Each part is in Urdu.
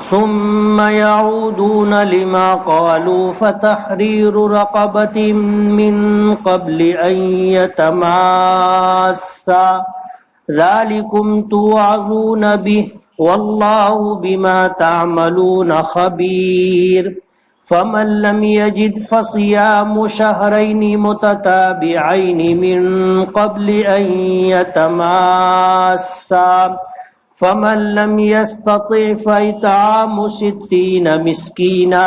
ثم يعودون لما قالوا فتحرير رقبة من قبل أن يتماسا ذلكم توعظون به والله بما تعملون خبير فمن لم يجد فصيام شهرين متتابعين من قبل أن يتماسا فمن لم يستطع فإطعام 60 مسكينا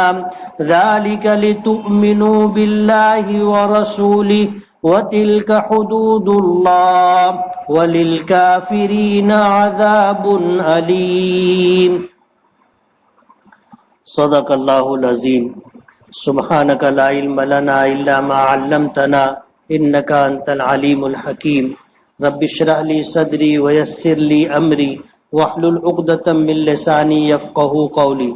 ذلك لتؤمنوا بالله ورسوله وتلك حدود الله وللكافرين عذاب أليم صدق اللہ العظیم سبحانک لا علم لنا الا ما علمتنا انک انت العلیم الحکیم رب اشرح لی صدری ویسر لی امری واحلل عقدۃ من لسانی یفقہوا قولی۔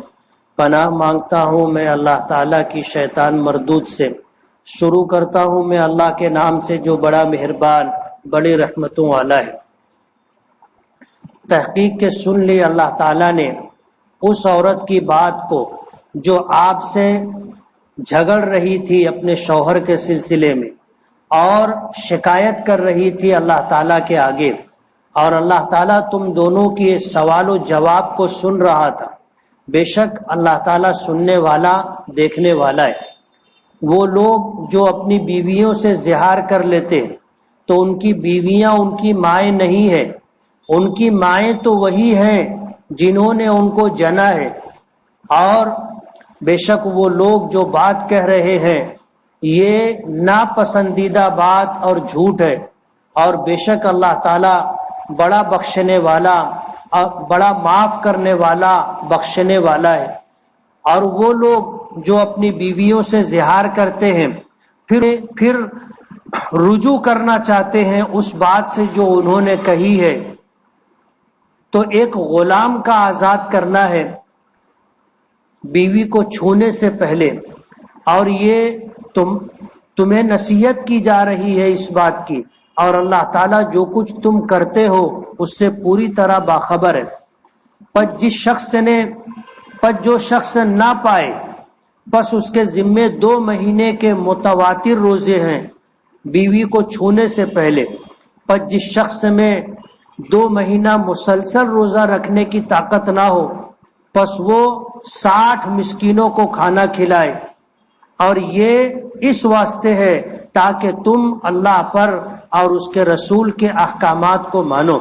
پناہ مانگتا ہوں میں اللہ تعالیٰ کی شیطان مردود سے۔ شروع کرتا ہوں میں اللہ کے نام سے جو بڑا مہربان بڑی رحمتوں والا ہے۔ تحقیق کے سن لی اللہ تعالیٰ نے اس عورت کی بات کو جو آپ سے جھگڑ رہی تھی اپنے شوہر کے سلسلے میں اور شکایت کر رہی تھی اللہ تعالیٰ کے آگے، اور اللہ تعالیٰ تم دونوں کی سوال و جواب کو سن رہا تھا۔ بے شک اللہ تعالیٰ سننے والا دیکھنے والا ہے۔ وہ لوگ جو اپنی بیویوں سے زہار کر لیتے ہیں تو ان کی بیویاں ان کی مائیں نہیں ہیں، ان کی مائیں تو وہی ہیں جنہوں نے ان کو جنا ہے، اور بے شک وہ لوگ جو بات کہہ رہے ہیں یہ ناپسندیدہ بات اور جھوٹ ہے، اور بے شک اللہ تعالیٰ بڑا بخشنے والا اور بڑا معاف کرنے والا بخشنے والا ہے۔ اور وہ لوگ جو اپنی بیویوں سے زہار کرتے ہیں پھر رجوع کرنا چاہتے ہیں اس بات سے جو انہوں نے کہی ہے، تو ایک غلام کا آزاد کرنا ہے بیوی کو چھونے سے پہلے، اور یہ تمہیں نصیحت کی جا رہی ہے اس بات کی، اور اللہ تعالیٰ جو کچھ تم کرتے ہو اس سے پوری طرح باخبر ہے۔ جو شخص نہ پائے بس اس کے ذمے 2 مہینے کے متواتر روزے ہیں بیوی کو چھونے سے پہلے۔ پس جس شخص میں 2 مہینہ مسلسل روزہ رکھنے کی طاقت نہ ہو پس وہ 60 مسکینوں کو کھانا کھلائے، اور یہ اس واسطے ہے تاکہ تم اللہ پر اور اس کے رسول کے احکامات کو مانو،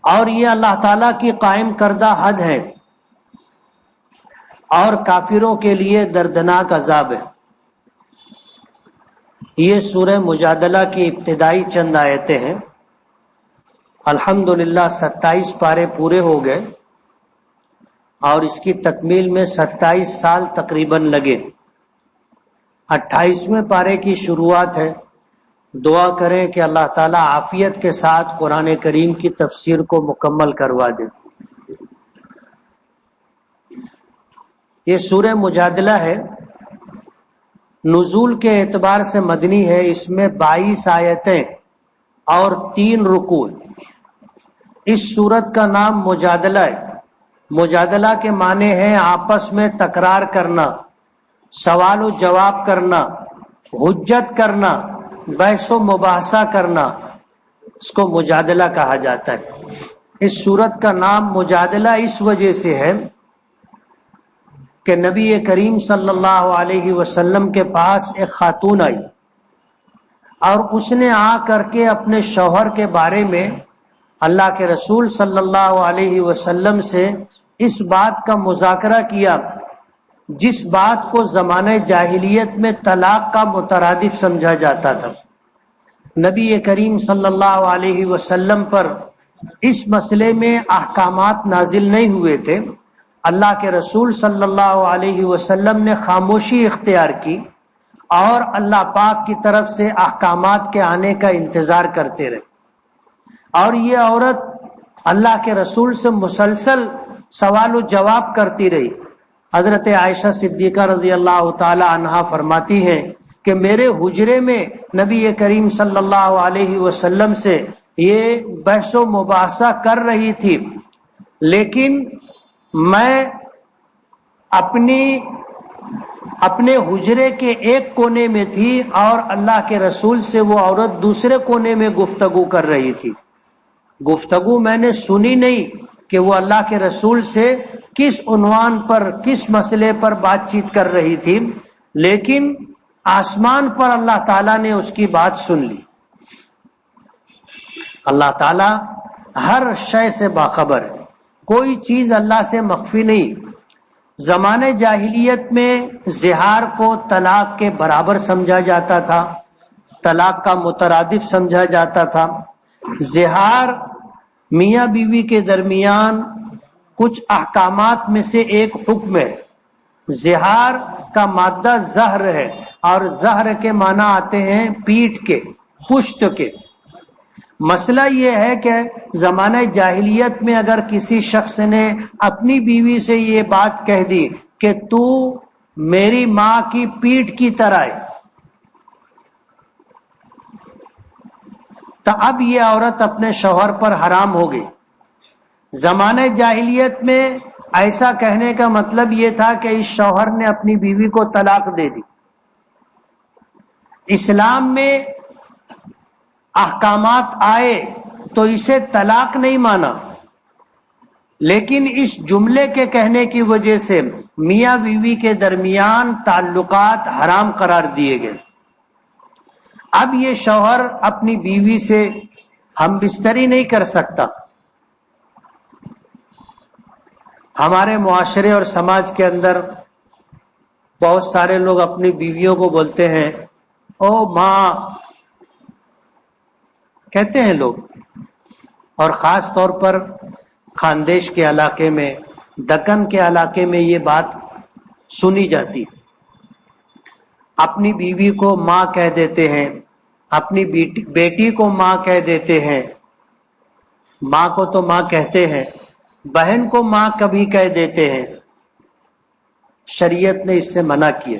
اور یہ اللہ تعالیٰ کی قائم کردہ حد ہے، اور کافروں کے لیے دردناک عذاب ہے۔ یہ سورہ مجادلہ کی ابتدائی چند آیتیں ہیں۔ الحمدللہ 27 پارے پورے ہو گئے، اور اس کی تکمیل میں 27 سال تقریباً لگے۔ 28ویں پارے کی شروعات ہے۔ دعا کریں کہ اللہ تعالیٰ عافیت کے ساتھ قرآن کریم کی تفسیر کو مکمل کروا دے۔ یہ سورہ مجادلہ ہے، نزول کے اعتبار سے مدنی ہے۔ اس میں 22 آیتیں اور 3 رکوع۔ اس سورت کا نام مجادلہ ہے۔ مجادلہ کے معنی ہیں آپس میں تکرار کرنا، سوال و جواب کرنا، حجت کرنا، بحث و مباحثہ کرنا، اس کو مجادلہ کہا جاتا ہے۔ اس سورت کا نام مجادلہ اس وجہ سے ہے کہ نبی کریم صلی اللہ علیہ وسلم کے پاس ایک خاتون آئی، اور اس نے آ کر کے اپنے شوہر کے بارے میں اللہ کے رسول صلی اللہ علیہ وسلم سے اس بات کا مذاکرہ کیا جس بات کو زمانہ جاہلیت میں طلاق کا مترادف سمجھا جاتا تھا۔ نبی کریم صلی اللہ علیہ وسلم پر اس مسئلے میں احکامات نازل نہیں ہوئے تھے۔ اللہ کے رسول صلی اللہ علیہ وسلم نے خاموشی اختیار کی اور اللہ پاک کی طرف سے احکامات کے آنے کا انتظار کرتے رہے، اور یہ عورت اللہ کے رسول سے مسلسل سوال و جواب کرتی رہی۔ حضرت عائشہ صدیقہ رضی اللہ تعالی عنہا فرماتی ہیں کہ میرے حجرے میں نبی کریم صلی اللہ علیہ وسلم سے یہ بحث و مباحثہ کر رہی تھی، لیکن میں اپنے حجرے کے ایک کونے میں تھی اور اللہ کے رسول سے وہ عورت دوسرے کونے میں گفتگو کر رہی تھی. گفتگو میں نے سنی نہیں کہ وہ اللہ کے رسول سے کس عنوان پر کس مسئلے پر بات چیت کر رہی تھی، لیکن آسمان پر اللہ تعالیٰ نے اس کی بات سن لی. اللہ تعالیٰ ہر شے سے باخبر ہے، کوئی چیز اللہ سے مخفی نہیں. زمانے جاہلیت میں زہار کو طلاق کے برابر سمجھا جاتا تھا، طلاق کا مترادف سمجھا جاتا تھا. زہار میاں بیوی کے درمیان کچھ احکامات میں سے ایک حکم ہے. زہار کا مادہ زہر ہے، اور زہر کے معنی آتے ہیں پیٹھ کے، پشت کے. مسئلہ یہ ہے کہ زمانہ جاہلیت میں اگر کسی شخص نے اپنی بیوی سے یہ بات کہہ دی کہ تو میری ماں کی پیٹھ کی طرح ہے، تو اب یہ عورت اپنے شوہر پر حرام ہو گئی. زمانہ جاہلیت میں ایسا کہنے کا مطلب یہ تھا کہ اس شوہر نے اپنی بیوی کو طلاق دے دی. اسلام میں احکامات آئے تو اسے طلاق نہیں مانا، لیکن اس جملے کے کہنے کی وجہ سے میاں بیوی کے درمیان تعلقات حرام قرار دیے گئے. اب یہ شوہر اپنی بیوی سے ہم بستری نہیں کر سکتا. ہمارے معاشرے اور سماج کے اندر بہت سارے لوگ اپنی بیویوں کو بولتے ہیں او ماں، کہتے ہیں لوگ، اور خاص طور پر خاندیش کے علاقے میں، دکن کے علاقے میں یہ بات سنی جاتی. اپنی بیوی کو ماں کہہ دیتے ہیں، اپنی بیٹی کو ماں کہہ دیتے ہیں. ماں کو تو ماں کہتے ہیں، بہن کو ماں کبھی کہہ دیتے ہیں. شریعت نے اس سے منع کیا.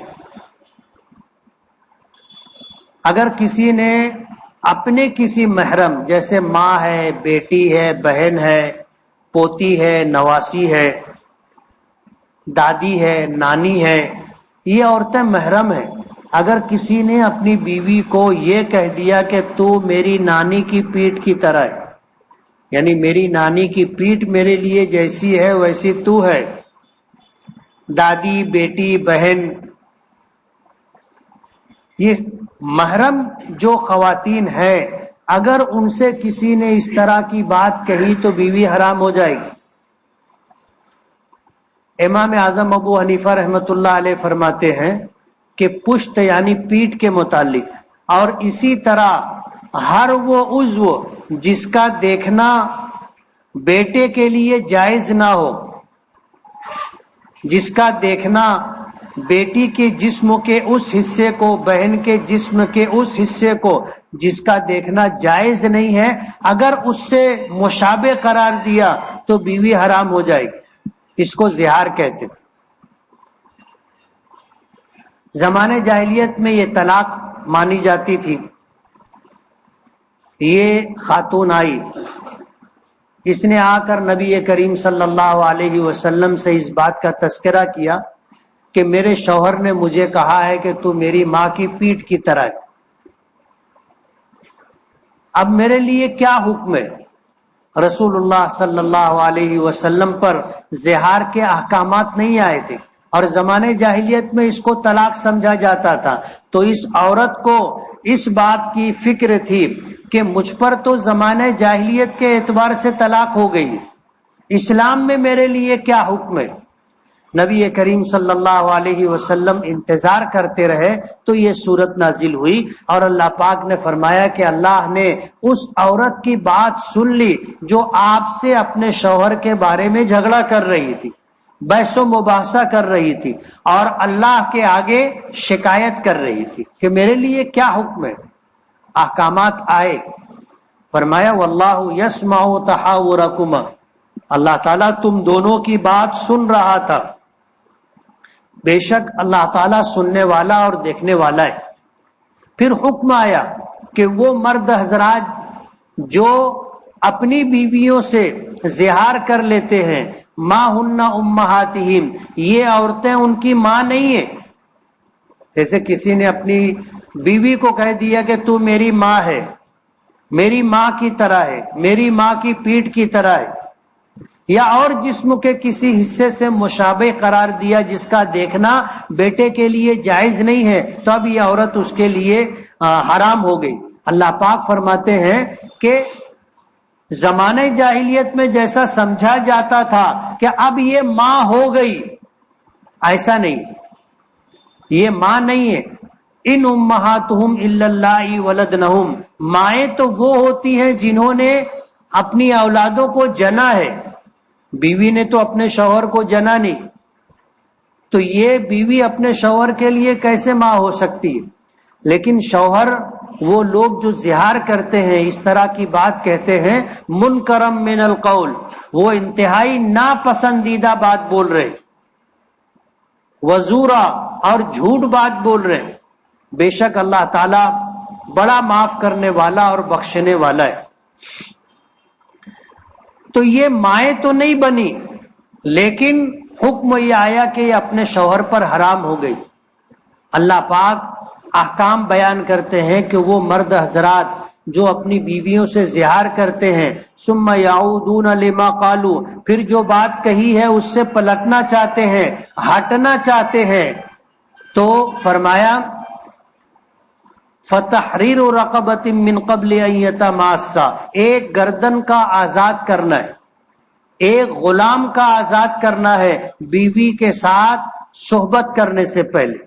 اگر کسی نے اپنے کسی محرم جیسے ماں ہے، بیٹی ہے، بہن ہے، پوتی ہے، نواسی ہے، دادی ہے، نانی ہے، یہ عورتیں محرم ہیں، اگر کسی نے اپنی بیوی کو یہ کہہ دیا کہ تو میری نانی کی پیٹھ کی طرح ہے، یعنی میری نانی کی پیٹھ میرے لیے جیسی ہے ویسی تو ہے، دادی، بیٹی، بہن، یہ محرم جو خواتین ہیں اگر ان سے کسی نے اس طرح کی بات کہی تو بیوی حرام ہو جائے گی. امام اعظم ابو حنیفہ رحمۃ اللہ علیہ فرماتے ہیں کہ پشت یعنی پیٹھ کے متعلق، اور اسی طرح ہر وہ عضو جس کا دیکھنا بیٹے کے لیے جائز نہ ہو، جس کا دیکھنا بیٹی کے جسم کے اس حصے کو، بہن کے جسم کے اس حصے کو جس کا دیکھنا جائز نہیں ہے، اگر اس سے مشابہ قرار دیا تو بیوی حرام ہو جائے گی. اس کو زہار کہتے. زمانے جاہلیت میں یہ طلاق مانی جاتی تھی. یہ خاتون آئی، اس نے آ کر نبی کریم صلی اللہ علیہ وسلم سے اس بات کا تذکرہ کیا کہ میرے شوہر نے مجھے کہا ہے کہ تو میری ماں کی پیٹھ کی طرح ہے. اب میرے لیے کیا حکم ہے؟ رسول اللہ صلی اللہ علیہ وسلم پر زہار کے احکامات نہیں آئے تھے، اور زمانے جاہلیت میں اس کو طلاق سمجھا جاتا تھا. تو اس عورت کو اس بات کی فکر تھی کہ مجھ پر تو زمانے جاہلیت کے اعتبار سے طلاق ہو گئی ہے، اسلام میں میرے لیے کیا حکم ہے؟ نبی کریم صلی اللہ علیہ وسلم انتظار کرتے رہے تو یہ صورت نازل ہوئی، اور اللہ پاک نے فرمایا کہ اللہ نے اس عورت کی بات سن لی جو آپ سے اپنے شوہر کے بارے میں جھگڑا کر رہی تھی، بحث و مباحثہ کر رہی تھی، اور اللہ کے آگے شکایت کر رہی تھی کہ میرے لیے کیا حکم ہے. احکامات آئے، فرمایا واللہ یسمع تحاورکما، اللہ تعالیٰ تم دونوں کی بات سن رہا تھا. بے شک اللہ تعالیٰ سننے والا اور دیکھنے والا ہے. پھر حکم آیا کہ وہ مرد حضرات جو اپنی بیویوں سے زہار کر لیتے ہیں ما ہن امہاتہم، یہ عورتیں ان کی ماں نہیں ہیں۔ جیسے کسی نے اپنی بیوی کو کہہ دیا کہ تو میری ماں ہے، میری ماں کی طرح ہے، میری ماں کی پیٹھ کی طرح ہے، یا اور جسم کے کسی حصے سے مشابہ قرار دیا جس کا دیکھنا بیٹے کے لیے جائز نہیں ہے، تو اب یہ عورت اس کے لیے حرام ہو گئی۔ اللہ پاک فرماتے ہیں کہ زمانہ جاہلیت میں جیسا سمجھا جاتا تھا کہ اب یہ ماں ہو گئی، ایسا نہیں، یہ ماں نہیں ہے۔ ان امہاتہم الا اللہ ولدنہم، مائیں تو وہ ہوتی ہیں جنہوں نے اپنی اولادوں کو جنا ہے، بیوی نے تو اپنے شوہر کو جنا نہیں، تو یہ بیوی اپنے شوہر کے لیے کیسے ماں ہو سکتی ہے؟ لیکن شوہر وہ لوگ جو زہار کرتے ہیں، اس طرح کی بات کہتے ہیں، منکرم من القول، وہ انتہائی ناپسندیدہ بات بول رہے، وزورا، اور جھوٹ بات بول رہے۔ بے شک اللہ تعالی بڑا معاف کرنے والا اور بخشنے والا ہے۔ تو یہ مائیں تو نہیں بنی، لیکن حکم یہ آیا کہ یہ اپنے شوہر پر حرام ہو گئی۔ اللہ پاک احکام بیان کرتے ہیں کہ وہ مرد حضرات جو اپنی بیویوں سے زہار کرتے ہیں، ثم یعودون لما قالوا، پھر جو بات کہی ہے اس سے پلٹنا چاہتے ہیں، ہٹنا چاہتے ہیں، تو فرمایا فتحریر رقبۃ من قبل ان یتماسا، ایک گردن کا آزاد کرنا ہے، ایک غلام کا آزاد کرنا ہے بیوی کے ساتھ صحبت کرنے سے پہلے۔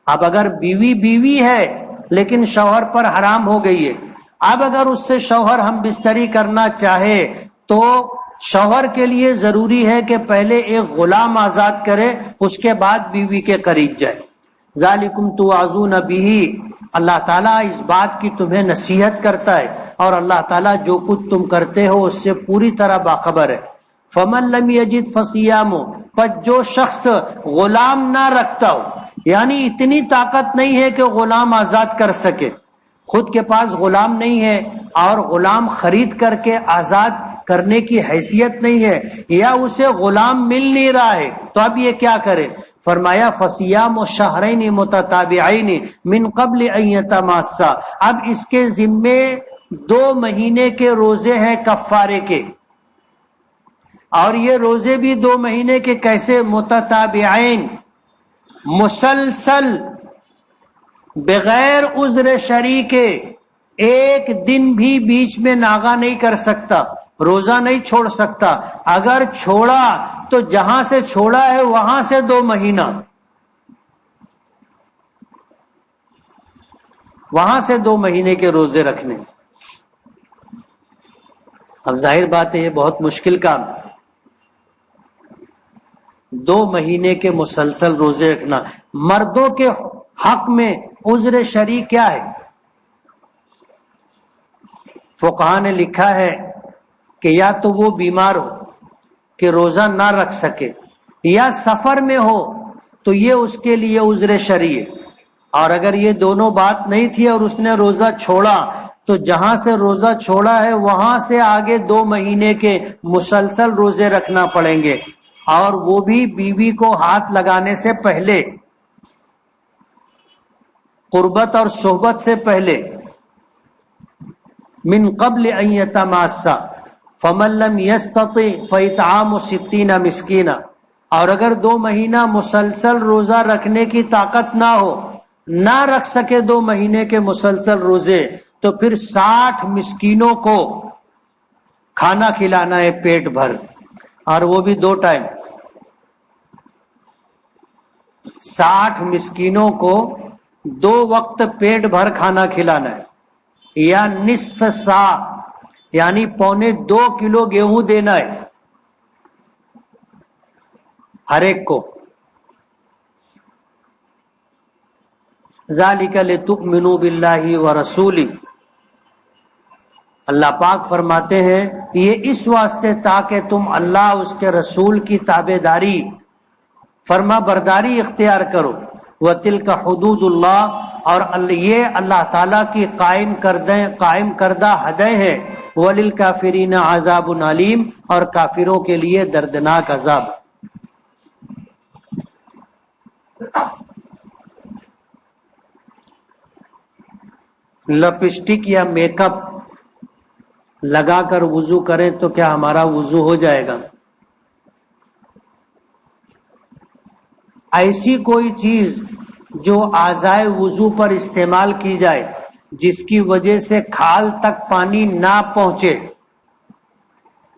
اب اگر بیوی بیوی ہے لیکن شوہر پر حرام ہو گئی ہے، اب اگر اس سے شوہر ہم بستری کرنا چاہے تو شوہر کے لیے ضروری ہے کہ پہلے ایک غلام آزاد کرے، اس کے بعد بیوی کے قریب جائے۔ ذالکم توعظون بہ، اللہ تعالیٰ اس بات کی تمہیں نصیحت کرتا ہے، اور اللہ تعالیٰ جو کچھ تم کرتے ہو اس سے پوری طرح باخبر ہے۔ فمن لم یجد فصیام، پس جو شخص غلام نہ رکھتا ہو، یعنی اتنی طاقت نہیں ہے کہ غلام آزاد کر سکے، خود کے پاس غلام نہیں ہے اور غلام خرید کر کے آزاد کرنے کی حیثیت نہیں ہے، یا اسے غلام مل نہیں رہا ہے، تو اب یہ کیا کرے؟ فرمایا فصیام شہرین متتابعین من قبل ان یتماسا، اب اس کے ذمے 2 مہینے کے روزے ہیں کفارے کے، اور یہ روزے بھی 2 مہینے کے کیسے؟ متتابعین، مسلسل، بغیر عذر شرعی کے، ایک دن بھی بیچ میں ناغہ نہیں کر سکتا، روزہ نہیں چھوڑ سکتا، اگر چھوڑا تو جہاں سے چھوڑا ہے وہاں سے 2 مہینہ، وہاں سے 2 مہینے کے روزے رکھنے۔ اب ظاہر بات ہے یہ بہت مشکل کام، 2 مہینے کے مسلسل روزے رکھنا۔ مردوں کے حق میں عذر شرعی کیا ہے؟ فقہا نے لکھا ہے کہ یا تو وہ بیمار ہو کہ روزہ نہ رکھ سکے، یا سفر میں ہو تو یہ اس کے لیے عذر شرعی ہے، اور اگر یہ دونوں بات نہیں تھی اور اس نے روزہ چھوڑا تو جہاں سے روزہ چھوڑا ہے وہاں سے آگے 2 مہینے کے مسلسل روزے رکھنا پڑیں گے، اور وہ بھی بیوی کو ہاتھ لگانے سے پہلے، قربت اور صحبت سے پہلے۔ من قبل ان یتماسا فمن لم یستطع فاطعام 60 مسکینا، اور اگر 2 مہینہ مسلسل روزہ رکھنے کی طاقت نہ ہو، نہ رکھ سکے 2 مہینے کے مسلسل روزے، تو پھر 60 مسکینوں کو کھانا کھلانا ہے پیٹ بھر، اور وہ بھی 2 ٹائم، 60 مسکینوں کو 2 وقت پیٹ بھر کھانا کھلانا ہے، یا نصف سا یعنی 1.25 کلو گیہوں دینا ہے ہر ایک کو۔ ذالک لتؤمنوا باللہ ورسولہ، اللہ پاک فرماتے ہیں یہ اس واسطے تاکہ تم اللہ اس کے رسول کی تابعداری، فرما برداری اختیار کرو۔ وَتِلْكَ حُدُودُ اللَّهِ، اور یہ اللہ تعالیٰ کی قائم کردہ حدیں ہیں۔ وَلِلْكَافِرِينَ عَذَابٌ عَلِيمٌ، اور کافروں کے لیے دردناک عذاب۔ لپسٹک یا میک اپ لگا کر وضو کریں تو کیا ہمارا وضو ہو جائے گا؟ ایسی کوئی چیز جو اعضائے وضو پر استعمال کی جائے جس کی وجہ سے کھال تک پانی نہ پہنچے،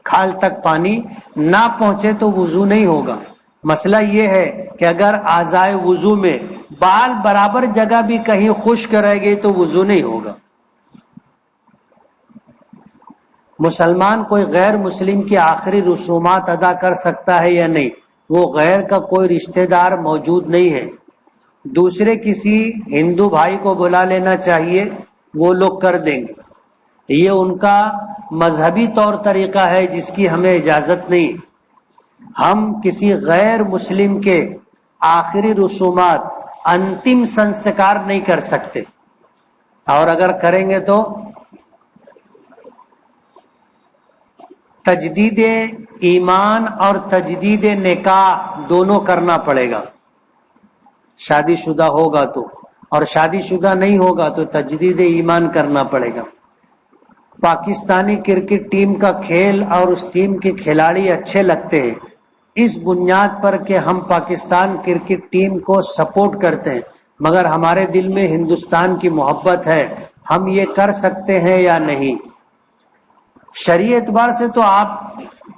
کھال تک پانی نہ پہنچے تو وضو نہیں ہوگا۔ مسئلہ یہ ہے کہ اگر اعضائے وضو میں بال برابر جگہ بھی کہیں خشک رہ گئی تو وضو نہیں ہوگا۔ مسلمان کوئی غیر مسلم کی آخری رسومات ادا کر سکتا ہے یا نہیں؟ وہ غیر کا کوئی رشتہ دار موجود نہیں ہے، دوسرے کسی ہندو بھائی کو بلا لینا چاہیے، وہ لوگ کر دیں گے۔ یہ ان کا مذہبی طور طریقہ ہے جس کی ہمیں اجازت نہیں۔ ہم کسی غیر مسلم کے آخری رسومات، انتم سنسکار نہیں کر سکتے، اور اگر کریں گے تو تجدید ایمان اور تجدید نکاح دونوں کرنا پڑے گا، شادی شدہ ہوگا تو، اور شادی شدہ نہیں ہوگا تو تجدید ایمان کرنا پڑے گا۔ پاکستانی کرکٹ ٹیم کا کھیل اور اس ٹیم کے کھلاڑی اچھے لگتے ہیں، اس بنیاد پر کہ ہم پاکستان کرکٹ ٹیم کو سپورٹ کرتے ہیں، مگر ہمارے دل میں ہندوستان کی محبت ہے، ہم یہ کر سکتے ہیں یا نہیں؟ شرعی اعتبار سے تو آپ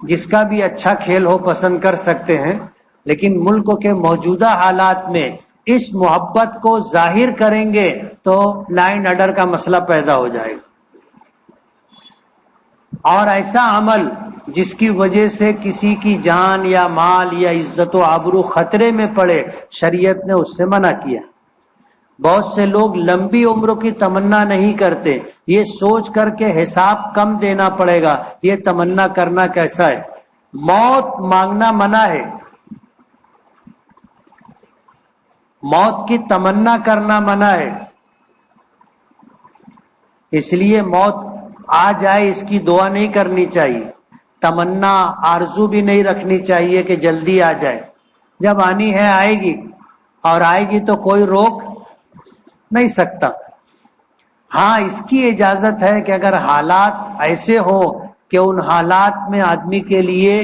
جس کا بھی اچھا کھیل ہو پسند کر سکتے ہیں، لیکن ملک کے موجودہ حالات میں اس محبت کو ظاہر کریں گے تو لائن آرڈر کا مسئلہ پیدا ہو جائے گا، اور ایسا عمل جس کی وجہ سے کسی کی جان یا مال یا عزت و آبرو خطرے میں پڑے، شریعت نے اس سے منع کیا۔ بہت سے لوگ لمبی عمر کی تمنا نہیں کرتے، یہ سوچ کر کے حساب کم دینا پڑے گا، یہ تمنا کرنا کیسا ہے؟ موت مانگنا منع ہے، موت کی تمنا کرنا منع ہے، اس لیے موت آ جائے اس کی دعا نہیں کرنی چاہیے، تمنا آرزو بھی نہیں رکھنی چاہیے کہ جلدی آ جائے۔ جب آنی ہے آئے گی، اور آئے گی تو کوئی روک نہیں سکتا۔ ہاں اس کی اجازت ہے کہ اگر حالات ایسے ہوں کہ ان حالات میں آدمی کے لیے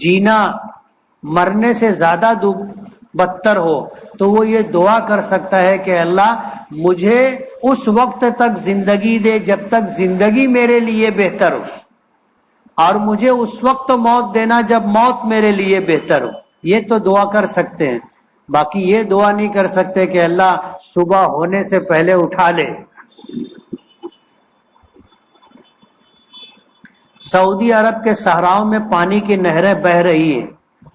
جینا مرنے سے زیادہ بدتر ہو تو وہ یہ دعا کر سکتا ہے کہ اللہ مجھے اس وقت تک زندگی دے جب تک زندگی میرے لیے بہتر ہو، اور مجھے اس وقت موت دینا جب موت میرے لیے بہتر ہو، یہ تو دعا کر سکتے ہیں۔ باقی یہ دعا نہیں کر سکتے کہ اللہ صبح ہونے سے پہلے اٹھا لے۔ سعودی عرب کے صحراؤں میں پانی کی نہریں بہہ رہی ہیں،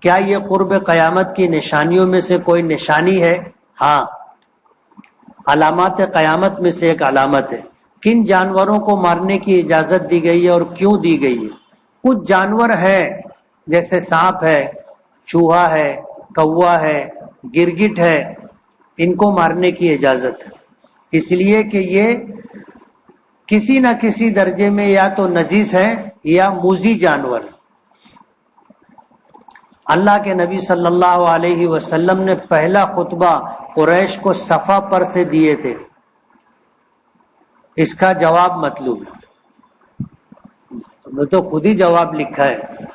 کیا یہ قرب قیامت کی نشانیوں میں سے کوئی نشانی ہے؟ ہاں، علامات قیامت میں سے ایک علامت ہے۔ کن جانوروں کو مارنے کی اجازت دی گئی ہے اور کیوں دی گئی ہے؟ کچھ جانور ہیں جیسے سانپ ہے، چوہا ہے، کوا ہے، گرگٹ ہے، ان کو مارنے کی اجازت ہے، اس لیے کہ یہ کسی نہ کسی درجے میں یا تو نجس ہے یا موذی جانور۔ اللہ کے نبی صلی اللہ علیہ وسلم نے پہلا خطبہ قریش کو صفا پر سے دیے تھے، اس کا جواب مطلوب ہے، تم نے تو خود ہی جواب لکھا ہے۔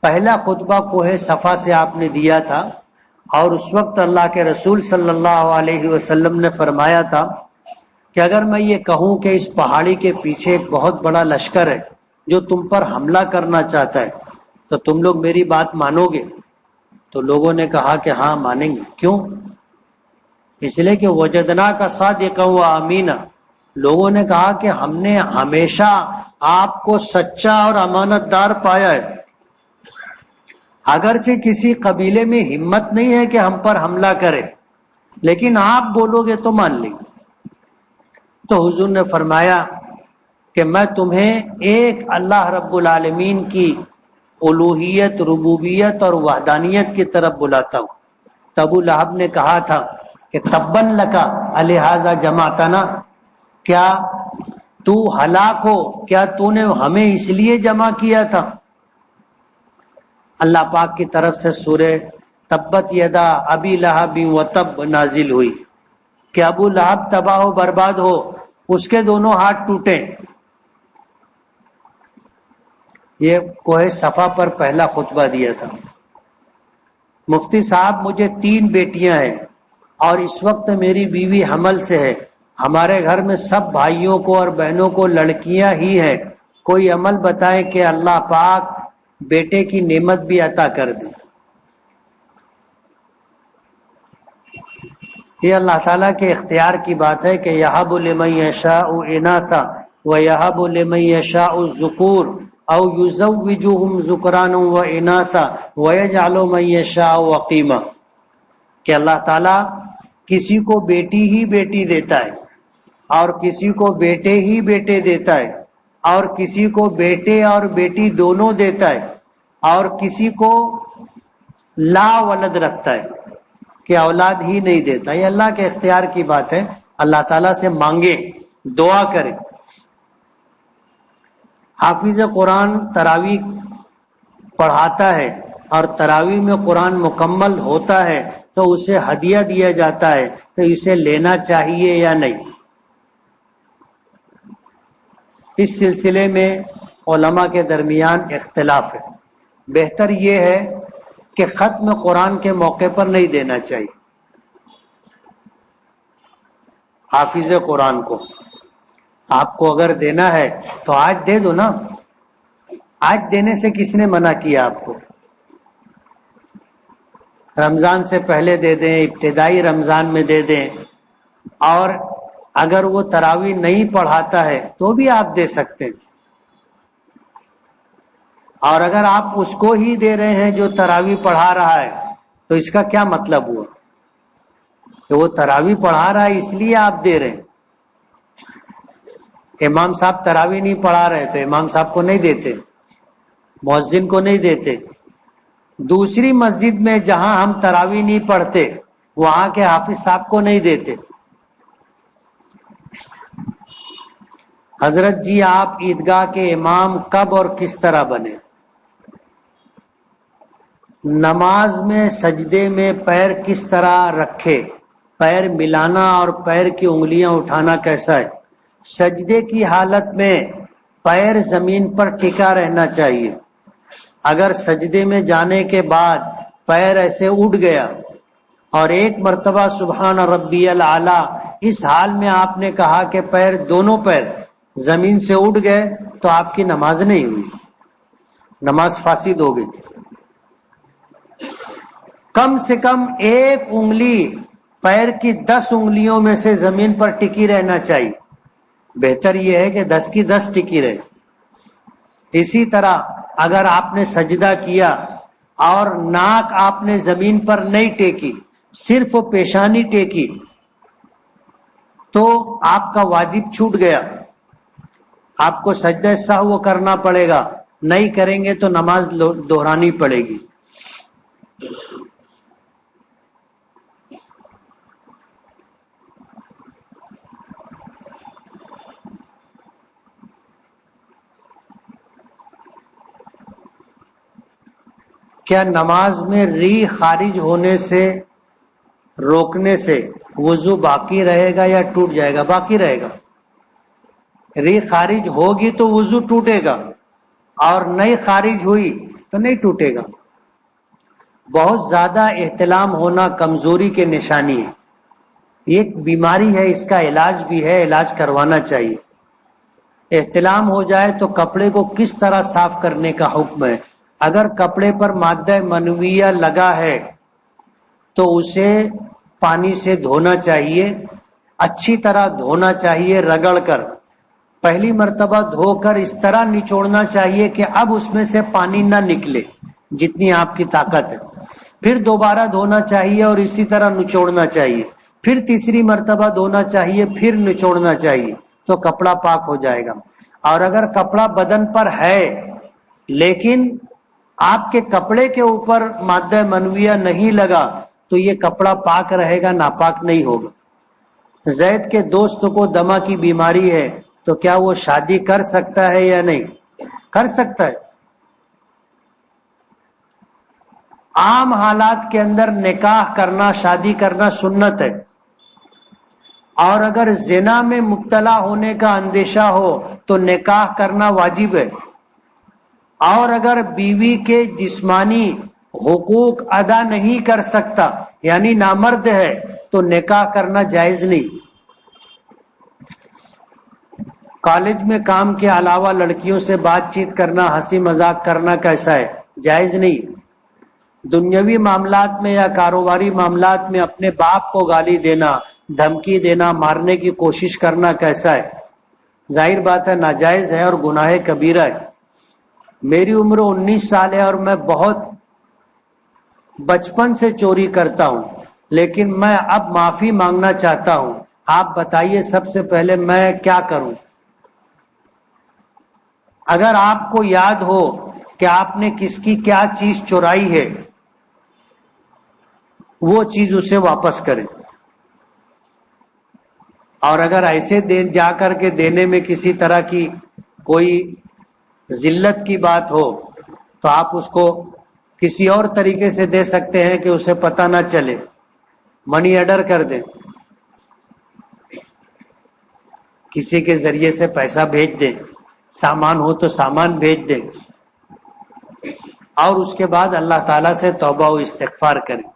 پہلا خطبہ کوہ صفا سے آپ نے دیا تھا، اور اس وقت اللہ کے رسول صلی اللہ علیہ وسلم نے فرمایا تھا کہ اگر میں یہ کہوں کہ اس پہاڑی کے پیچھے ایک بہت بڑا لشکر ہے جو تم پر حملہ کرنا چاہتا ہے تو تم لوگ میری بات مانو گے؟ تو لوگوں نے کہا کہ ہاں مانیں گے۔ کیوں؟ اس لیے کہ وجدنا کا صادقا و امینا، لوگوں نے کہا کہ ہم نے ہمیشہ آپ کو سچا اور امانت دار پایا ہے، اگرچہ کسی قبیلے میں ہمت نہیں ہے کہ ہم پر حملہ کرے، لیکن آپ بولو گے تو مان لیں گے۔ تو حضور نے فرمایا کہ میں تمہیں ایک اللہ رب العالمین کی الوہیت، ربوبیت اور وحدانیت کی طرف بلاتا ہوں۔ تو ابو لہب نے کہا تھا کہ تبن لکا الہذا جمعتنا، کیا تو ہلاک ہو، کیا تو نے ہمیں اس لیے جمع کیا تھا؟ اللہ پاک کی طرف سے سورہ تبت یدا ابی لہب وتب نازل ہوئی کہ ابو لہب تباہ و برباد ہو، اس کے دونوں ہاتھ ٹوٹے۔ یہ کوہ صفا پر پہلا خطبہ دیا تھا۔ مفتی صاحب مجھے 3 بیٹیاں ہیں اور اس وقت میری بیوی حمل سے ہے، ہمارے گھر میں سب بھائیوں کو اور بہنوں کو لڑکیاں ہی ہیں، کوئی عمل بتائیں کہ اللہ پاک بیٹے کی نعمت بھی عطا کر دے۔ یہ اللہ تعالیٰ کے اختیار کی بات ہے کہ یہب لمن یشاء اناثا ویہب لمن یشاء الذکور او یزوجہم ذکرانا واناثا ویجعل من یشاء عقیما، کہ اللہ تعالیٰ کسی کو بیٹی ہی بیٹی دیتا ہے اور کسی کو بیٹے ہی بیٹے دیتا ہے اور کسی کو بیٹے اور بیٹی دونوں دیتا ہے اور کسی کو لا ولد رکھتا ہے کہ اولاد ہی نہیں دیتا۔ یہ اللہ کے اختیار کی بات ہے، اللہ تعالیٰ سے مانگے، دعا کرے۔ حافظ قرآن تراویح پڑھاتا ہے اور تراویح میں قرآن مکمل ہوتا ہے تو اسے ہدیہ دیا جاتا ہے، تو اسے لینا چاہیے یا نہیں؟ اس سلسلے میں علماء کے درمیان اختلاف ہے۔ بہتر یہ ہے کہ ختم قرآن کے موقع پر نہیں دینا چاہیے حافظ قرآن کو۔ آپ کو اگر دینا ہے تو آج دے دو نا، آج دینے سے کس نے منع کیا آپ کو؟ رمضان سے پہلے دے دیں، ابتدائی رمضان میں دے دیں، اور اگر وہ تراویح نہیں پڑھاتا ہے تو بھی آپ دے سکتے ہیں۔ اور اگر آپ اس کو ہی دے رہے ہیں جو تراویح پڑھا رہا ہے تو اس کا کیا مطلب ہوا؟ کہ وہ تراویح پڑھا رہا ہے اس لیے آپ دے رہے ہیں۔ امام صاحب تراویح نہیں پڑھا رہے تو امام صاحب کو نہیں دیتے، مؤذن کو نہیں دیتے۔ دوسری مسجد میں جہاں ہم تراویح نہیں پڑھتے وہاں کے حافظ صاحب کو نہیں دیتے۔ حضرت جی آپ عیدگاہ کے امام کب اور کس طرح بنے؟ نماز میں سجدے میں پیر کس طرح رکھے؟ پیر ملانا اور پیر کی انگلیاں اٹھانا کیسا ہے؟ سجدے کی حالت میں پیر زمین پر ٹکا رہنا چاہیے۔ اگر سجدے میں جانے کے بعد پیر ایسے اٹھ گیا اور ایک مرتبہ سبحان ربی العلی اس حال میں آپ نے کہا کہ پیر دونوں پیر زمین سے اٹھ گئے تو آپ کی نماز نہیں ہوئی، نماز فاسد ہو گئی۔ کم سے کم ایک انگلی پیر کی 10 انگلیوں میں سے زمین پر ٹکی رہنا چاہیے۔ بہتر یہ ہے کہ 10 کی 10 ٹکی رہے۔ اسی طرح اگر آپ نے سجدہ کیا اور ناک آپ نے زمین پر نہیں ٹیکی، صرف پیشانی ٹیکی، تو آپ کا واجب چھوٹ گیا، آپ کو سجدہ سہو کرنا پڑے گا، نہیں کریں گے تو نماز دہرانی پڑے گی۔ کیا نماز میں ری خارج ہونے سے روکنے سے وضو باقی رہے گا یا ٹوٹ جائے گا؟ باقی رہے گا۔ ری خارج ہوگی تو وضو ٹوٹے گا، اور نہیں خارج ہوئی تو نہیں ٹوٹے گا۔ بہت زیادہ احتلام ہونا کمزوری کے نشانی ہے، ایک بیماری ہے، اس کا علاج بھی ہے، علاج کروانا چاہیے۔ احتلام ہو جائے تو کپڑے کو کس طرح صاف کرنے کا حکم ہے؟ اگر کپڑے پر مادہ منویہ لگا ہے تو اسے پانی سے دھونا چاہیے، اچھی طرح دھونا چاہیے، رگڑ کر۔ پہلی مرتبہ دھو کر اس طرح نچوڑنا چاہیے کہ اب اس میں سے پانی نہ نکلے جتنی آپ کی طاقت ہے، پھر دوبارہ دھونا چاہیے اور اسی طرح نچوڑنا چاہیے، پھر تیسری مرتبہ دھونا چاہیے، پھر نچوڑنا چاہیے، تو کپڑا پاک ہو جائے گا۔ اور اگر کپڑا بدن پر ہے لیکن آپ کے کپڑے کے اوپر مادہ منویہ نہیں لگا تو یہ کپڑا پاک رہے گا، ناپاک نہیں ہوگا۔ زید کے دوست کو دمہ کی بیماری ہے، تو کیا وہ شادی کر سکتا ہے یا نہیں؟ کر سکتا ہے۔ عام حالات کے اندر نکاح کرنا، شادی کرنا سنت ہے، اور اگر زنا میں مبتلا ہونے کا اندیشہ ہو تو نکاح کرنا واجب ہے، اور اگر بیوی کے جسمانی حقوق ادا نہیں کر سکتا یعنی نامرد ہے تو نکاح کرنا جائز نہیں۔ کالج میں کام کے علاوہ لڑکیوں سے بات چیت کرنا، ہنسی مذاق کرنا کیسا ہے؟ جائز نہیں۔ دنیاوی معاملات میں یا کاروباری معاملات میں اپنے باپ کو گالی دینا، دھمکی دینا، مارنے کی کوشش کرنا کیسا ہے؟ ظاہر بات ہے ناجائز ہے اور گناہ کبیرہ ہے۔ میری عمر 19 سال ہے اور میں بہت بچپن سے چوری کرتا ہوں، لیکن میں اب معافی مانگنا چاہتا ہوں، آپ بتائیے سب سے پہلے میں کیا کروں؟ اگر آپ کو یاد ہو کہ آپ نے کس کی کیا چیز چورائی ہے، وہ چیز اسے واپس کریں، اور اگر ایسے جا کر کے دینے میں کسی طرح کی کوئی ذلت کی بات ہو تو آپ اس کو کسی اور طریقے سے دے سکتے ہیں کہ اسے پتہ نہ چلے، منی آرڈر کر دیں، کسی کے ذریعے سے پیسہ بھیج دیں، سامان ہو تو سامان بھیج دیں، اور اس کے بعد اللہ تعالیٰ سے توبہ و استغفار کریں۔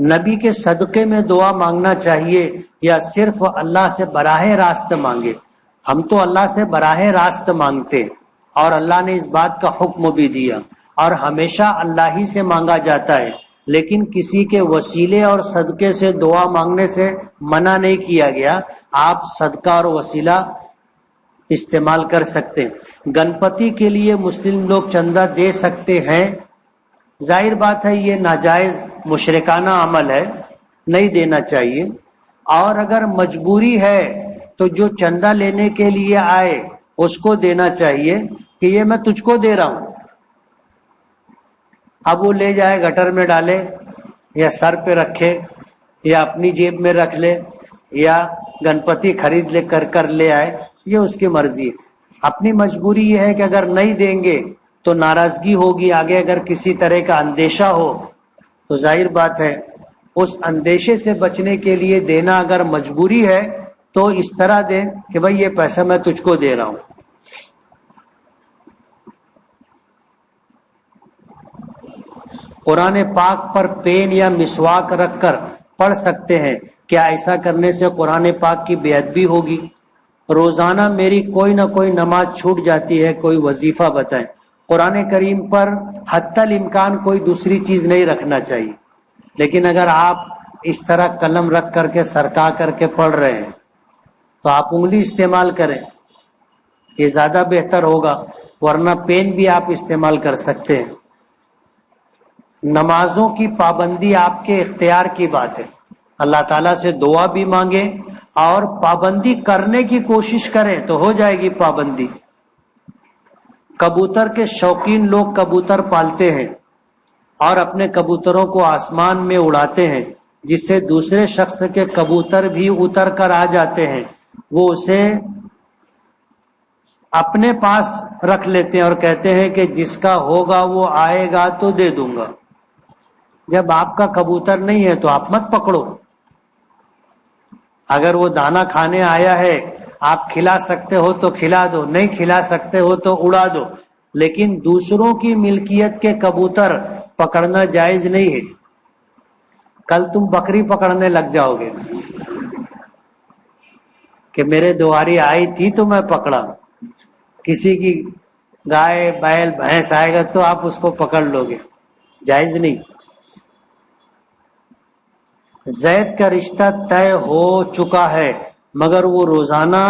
نبی کے صدقے میں دعا مانگنا چاہیے یا صرف اللہ سے براہ راست مانگے؟ ہم تو اللہ سے براہ راست مانگتے، اور اللہ نے اس بات کا حکم بھی دیا، اور ہمیشہ اللہ ہی سے مانگا جاتا ہے، لیکن کسی کے وسیلے اور صدقے سے دعا مانگنے سے منع نہیں کیا گیا۔ آپ صدقہ اور وسیلہ استعمال کر سکتے ہیں۔ گنپتی کے لیے مسلم لوگ چندہ دے سکتے ہیں؟ ظاہر بات ہے یہ ناجائز مشرکانہ عمل ہے، نہیں دینا چاہیے، اور اگر مجبوری ہے تو جو چندہ لینے کے لیے آئے اس کو دینا چاہیے کہ یہ میں تجھ کو دے رہا ہوں۔ اب وہ لے جائے گٹر میں ڈالے یا سر پہ رکھے یا اپنی جیب میں رکھ لے یا گنپتی خرید لے کر لے آئے، یہ اس کی مرضی ہے۔ اپنی مجبوری یہ ہے کہ اگر نہیں دیں گے تو ناراضگی ہوگی، آگے اگر کسی طرح کا اندیشہ ہو تو ظاہر بات ہے اس اندیشے سے بچنے کے لیے دینا اگر مجبوری ہے تو اس طرح دیں کہ بھئی یہ پیسہ میں تجھ کو دے رہا ہوں۔ قرآن پاک پر پین یا مسواک رکھ کر پڑھ سکتے ہیں کیا؟ ایسا کرنے سے قرآن پاک کی بے ادبی ہوگی؟ روزانہ میری کوئی نہ کوئی نماز چھوٹ جاتی ہے، کوئی وظیفہ بتائیں۔ قرآن کریم پر حتی الامکان کوئی دوسری چیز نہیں رکھنا چاہیے، لیکن اگر آپ اس طرح قلم رکھ کر کے سرکا کر کے پڑھ رہے ہیں تو آپ انگلی استعمال کریں، یہ زیادہ بہتر ہوگا، ورنہ پین بھی آپ استعمال کر سکتے ہیں۔ نمازوں کی پابندی آپ کے اختیار کی بات ہے، اللہ تعالیٰ سے دعا بھی مانگیں اور پابندی کرنے کی کوشش کریں تو ہو جائے گی پابندی۔ کبوتر کے شوقین لوگ کبوتر پالتے ہیں اور اپنے کبوتروں کو آسمان میں اڑاتے ہیں، جس سے دوسرے شخص کے کبوتر بھی اتر کر آ جاتے ہیں، وہ اسے اپنے پاس رکھ لیتے ہیں اور کہتے ہیں کہ جس کا ہوگا وہ آئے گا تو دے دوں گا۔ جب آپ کا کبوتر نہیں ہے تو آپ مت پکڑو، اگر وہ دانہ کھانے آیا ہے آپ کھلا سکتے ہو تو کھلا دو، نہیں کھلا سکتے ہو تو اڑا دو، لیکن دوسروں کی ملکیت کے کبوتر پکڑنا جائز نہیں ہے۔ کل تم بکری پکڑنے لگ جاؤ گے کہ میرے دواری آئی تھی تو میں پکڑا، کسی کی گائے بیل بھینس آئے گا تو آپ اس کو پکڑ لو گے، جائز نہیں۔ زید کا رشتہ طے ہو چکا ہے مگر وہ روزانہ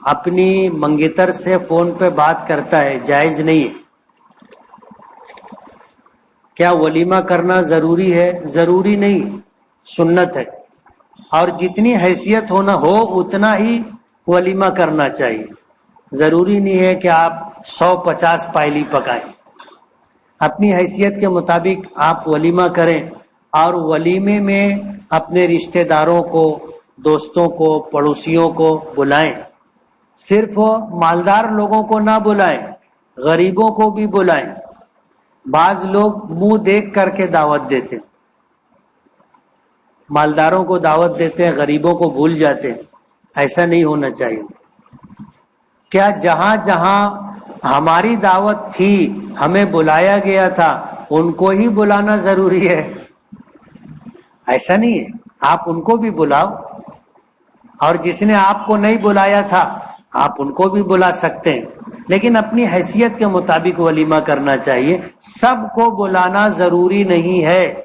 اپنی منگیتر سے فون پہ بات کرتا ہے، جائز نہیں ہے۔ کیا ولیمہ کرنا ضروری ہے؟ ضروری نہیں، سنت ہے، اور جتنی حیثیت ہونا ہو اتنا ہی ولیمہ کرنا چاہیے، ضروری نہیں ہے کہ آپ 150 پائلی پکائیں، اپنی حیثیت کے مطابق آپ ولیمہ کریں، اور ولیمے میں اپنے رشتہ داروں کو، دوستوں کو پڑوسیوں کو بلائیں، صرف مالدار لوگوں کو نہ بلائیں، غریبوں کو بھی بلائیں۔ بعض لوگ منہ دیکھ کر کے دعوت دیتے ہیں، مالداروں کو دعوت دیتے ہیں، غریبوں کو بھول جاتے ہیں۔ ایسا نہیں ہونا چاہیے۔ کیا جہاں جہاں ہماری دعوت تھی، ہمیں بلایا گیا تھا، ان کو ہی بلانا ضروری ہے؟ ایسا نہیں ہے، آپ ان کو بھی بلاؤ، اور جس نے آپ کو نہیں بلایا تھا آپ ان کو بھی بلا سکتے ہیں، لیکن اپنی حیثیت کے مطابق ولیمہ کرنا چاہیے، سب کو بلانا ضروری نہیں ہے۔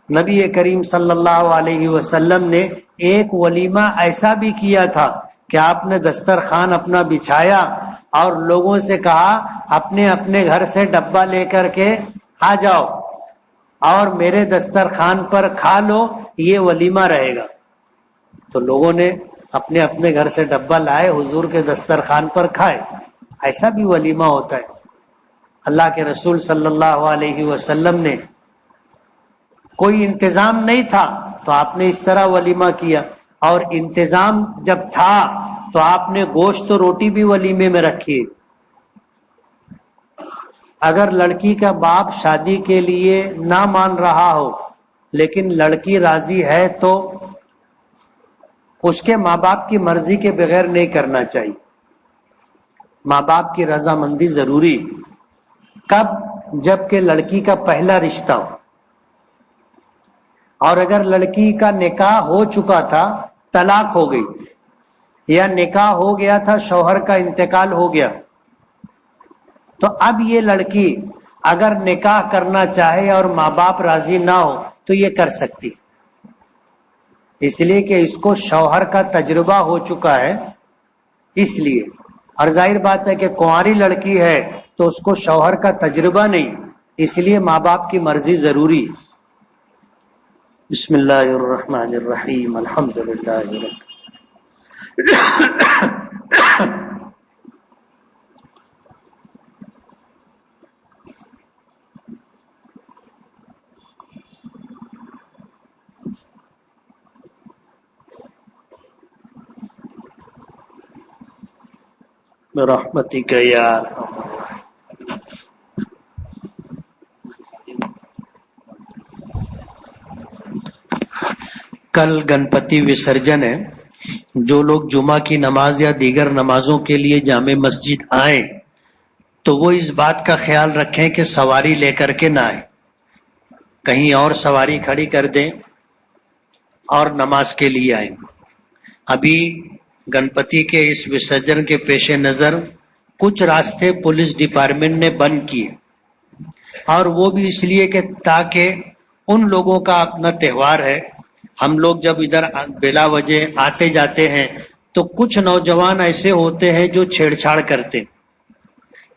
نبی کریم صلی اللہ علیہ وسلم نے ایک ولیمہ ایسا بھی کیا تھا کہ آپ نے دسترخوان اپنا بچھایا اور لوگوں سے کہا اپنے اپنے گھر سے ڈبہ لے کر کے آ جاؤ اور میرے دسترخوان پر کھا لو، یہ ولیمہ رہے گا۔ تو لوگوں نے اپنے اپنے گھر سے ڈبہ لائے، حضور کے دسترخوان پر کھائے۔ ایسا بھی ولیمہ ہوتا ہے۔ اللہ کے رسول صلی اللہ علیہ وسلم نے کوئی انتظام نہیں تھا تو آپ نے اس طرح ولیمہ کیا، اور انتظام جب تھا تو آپ نے گوشت و روٹی بھی ولیمے میں رکھی۔ اگر لڑکی کا باپ شادی کے لیے نہ مان رہا ہو لیکن لڑکی راضی ہے تو اس کے ماں باپ کی مرضی کے بغیر نہیں کرنا چاہیے۔ ماں باپ کی رضامندی ضروری۔ کب؟ جب کہ لڑکی کا پہلا رشتہ ہو، اور اگر لڑکی کا نکاح ہو چکا تھا، طلاق ہو گئی، یا نکاح ہو گیا تھا، شوہر کا انتقال ہو گیا، تو اب یہ لڑکی اگر نکاح کرنا چاہے اور ماں باپ راضی نہ ہو تو یہ کر سکتی، اس لیے کہ اس کو شوہر کا تجربہ ہو چکا ہے، اس لیے۔ اور ظاہر بات ہے کہ کنواری لڑکی ہے تو اس کو شوہر کا تجربہ نہیں، اس لیے ماں باپ کی مرضی ضروری۔ بسم اللہ الرحمن الرحیم، الحمدللہ رب برحمتک یا ارحم الراحمین۔ کل گنپتی وسرجن ہے۔ جو لوگ جمعہ کی نماز یا دیگر نمازوں کے لیے جامع مسجد آئیں تو وہ اس بات کا خیال رکھیں کہ سواری لے کر کے نہ آئیں، کہیں اور سواری کھڑی کر دیں اور نماز کے لیے آئیں۔ ابھی گنپتی کے اس وسرجن کے پیش نظر کچھ راستے پولیس ڈپارٹمنٹ نے بند کیے، اور وہ بھی اس لیے کہ تاکہ ان لوگوں کا اپنا تہوار ہے، ہم لوگ جب ادھر بلا وجہ آتے جاتے ہیں تو کچھ نوجوان ایسے ہوتے ہیں جو چھیڑ چھاڑ کرتے ہیں،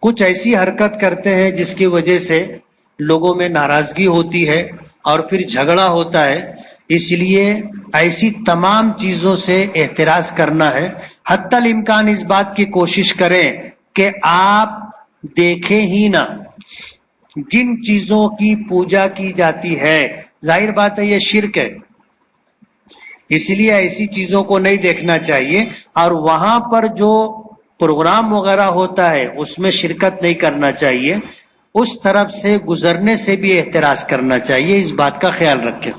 کچھ ایسی حرکت کرتے ہیں جس کی وجہ سے لوگوں میں ناراضگی ہوتی ہے اور پھر جھگڑا ہوتا ہے۔ اس لیے ایسی تمام چیزوں سے احتراز کرنا ہے۔ حتی الامکان اس بات کی کوشش کریں کہ آپ دیکھیں ہی نہ جن چیزوں کی پوجا کی جاتی ہے، ظاہر بات ہے یہ شرک ہے، اس لیے ایسی چیزوں کو نہیں دیکھنا چاہیے، اور وہاں پر جو پروگرام وغیرہ ہوتا ہے اس میں شرکت نہیں کرنا چاہیے، اس طرف سے گزرنے سے بھی احتراز کرنا چاہیے، اس بات کا خیال رکھیں۔